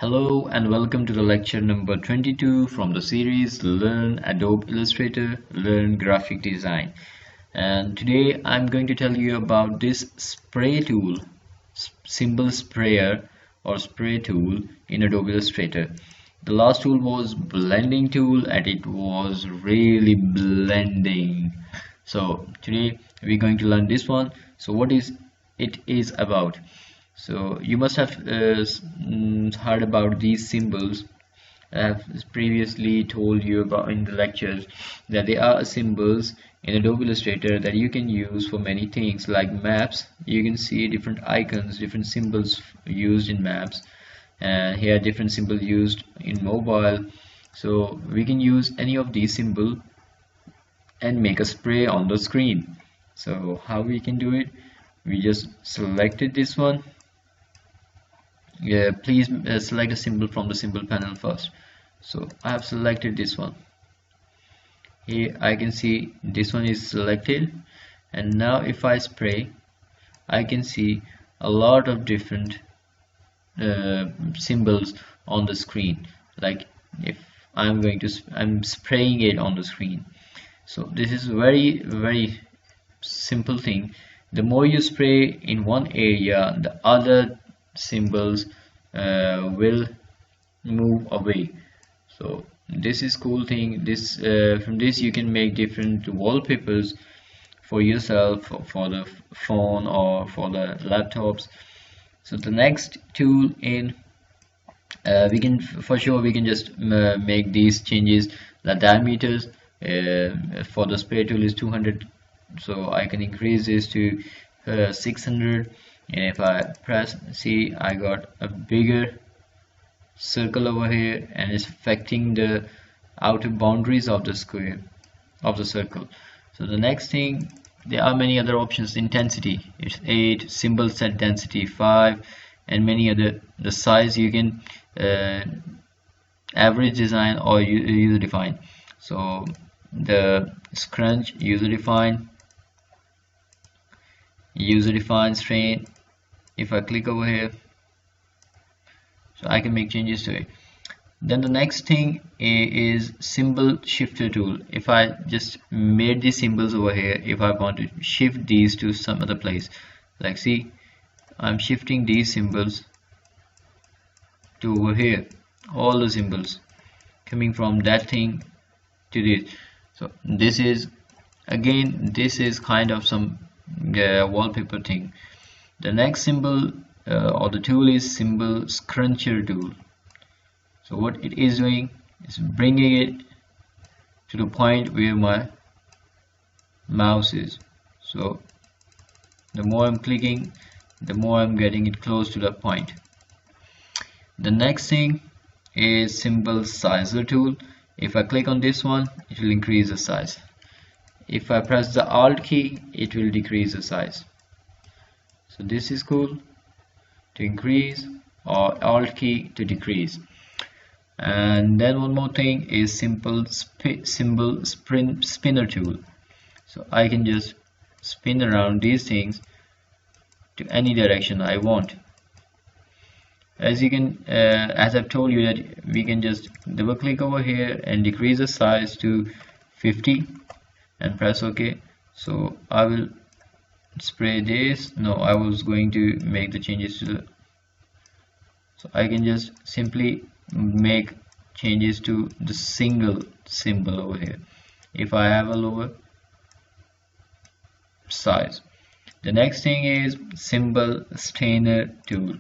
Hello and welcome to the lecture number 22 from the series Learn Adobe Illustrator, Learn Graphic Design. And today I'm going to tell you about this spray tool, symbol sprayer or spray tool in Adobe Illustrator. The last tool was blending tool and it was really blending. So today we're going to learn this one. So what is it is about? So you must have heard about these symbols. I have previously told you about in the lectures that they are symbols in Adobe Illustrator that you can use for many things like maps. You can see different icons, different symbols used in maps, and here different symbols used in mobile. So we can use any of these symbols and make a spray on the screen. So how we can do it? We just selected this one. Please select a symbol from the symbol panel first. So I have selected this one. Here I can see this one is selected, and now if I spray, I can see a lot of different symbols on the screen. Like if I'm spraying it on the screen. So this is very simple thing. The more you spray in one area, the other symbols will move away. So this is cool thing. This from this you can make different wallpapers for yourself, for the phone or for the laptops. So the next tool in we can just make these changes. The diameters for the spray tool is 200, so I can increase this to 600. And if I press, see, I got a bigger circle over here, and it's affecting the outer boundaries of the square of the circle. So the next thing, there are many other options. Intensity, it's 8, symbol set density 5, and many other. The size you can average, design, or user define. So the scrunch, user define, strain. If I click over here, so I can make changes to it. Then the next thing is symbol shifter tool. If I just made these symbols over here, if I want to shift these to some other place, like see, I'm shifting these symbols to over here, all the symbols coming from that thing to this. So this is kind of some wallpaper thing. The next symbol or the tool is symbol scruncher tool. So what it is doing is bringing it to the point where my mouse is. So the more I'm clicking, the more I'm getting it close to that point. The next thing is symbol sizer tool. If I click on this one, it will increase the size. If I press the Alt key, it will decrease the size. So this is cool, to increase, or Alt key to decrease. And then one more thing is symbol spinner tool. So I can just spin around these things to any direction I want. As you can, as I've told you, that we can just double click over here and decrease the size to 50 and press OK. So I will spray this. No, I was going to make the changes to the, so I can just simply make changes to the single symbol over here if I have a lower size. The next thing is symbol stainer tool.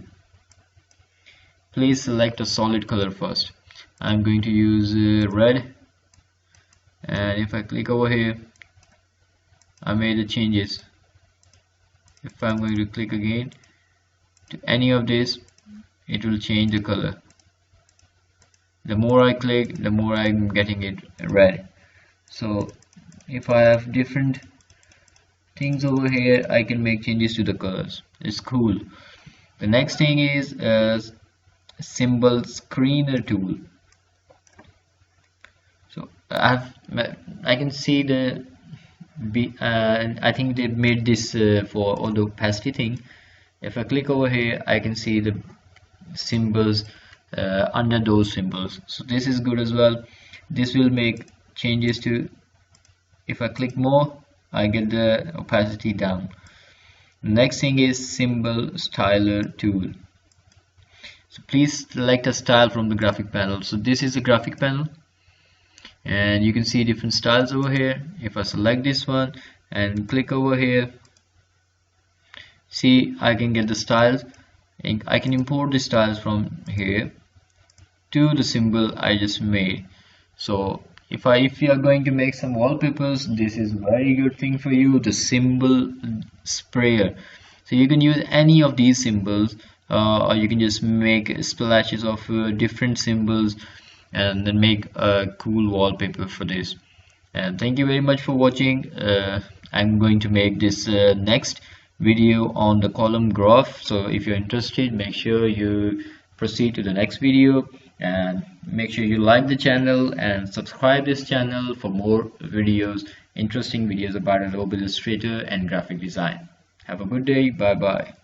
Please select a solid color first. I'm going to use red, and if I click over here, I made the changes. If I'm going to click again to any of this, it will change the color. The more I click, the more I'm getting it red. So if I have different things over here, I can make changes to the colors. It's cool. The next thing is symbol screener tool. So I can see the I think they made this for all the opacity thing. If I click over here, I can see the symbols under those symbols. So this is good as well. This will make changes to, if I click more, I get the opacity down. Next thing is symbol styler tool. So please select a style from the graphic panel. So this is the graphic panel, and you can see different styles over here. If I select this one and click over here, see, I can get the styles, and I can import the styles from here to the symbol I just made. So if you are going to make some wallpapers, this is very good thing for you, the symbol sprayer. So you can use any of these symbols, or you can just make splashes of different symbols and then make a cool wallpaper for this. And thank you very much for watching. I'm going to make this next video on the column graph. So if you're interested, make sure you proceed to the next video, and make sure you like the channel and subscribe this channel for more videos, interesting videos about Adobe Illustrator and graphic design. Have a good day. Bye bye.